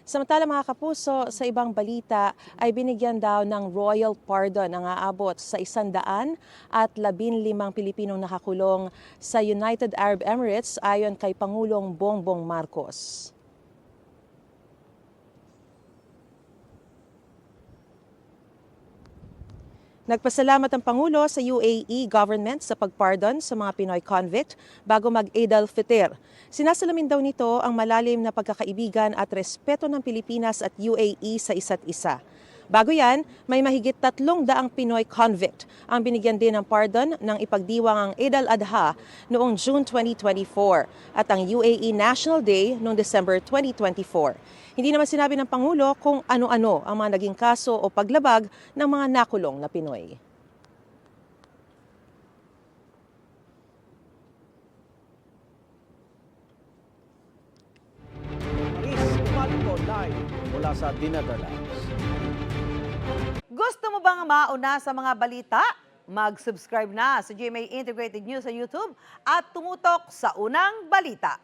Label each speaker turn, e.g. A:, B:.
A: Samantala mga kapuso, sa ibang balita ay binigyan daw ng royal pardon ang aabot sa 115 Pilipinong nakakulong sa United Arab Emirates ayon kay Pangulong Bongbong Marcos. Nagpasalamat ang Pangulo sa UAE government sa pagpardon sa mga Pinoy convict bago mag-Eid al-Fitr. Sinasalamin daw nito ang malalim na pagkakaibigan at respeto ng Pilipinas at UAE sa isa't isa. Bago yan, may mahigit 300 Pinoy convict ang binigyan din ng pardon ng ipagdiwang ang Eid al-Adha noong June 2024 at ang UAE National Day noong December 2024. Hindi naman sinabi ng Pangulo kung ano-ano ang mga naging kaso o paglabag ng mga nakulong na Pinoy.
B: Live mula sa Dinadalas.
C: Gusto mo bang mauna sa mga balita? Mag-subscribe na sa GMA Integrated News sa YouTube at tumutok sa unang balita.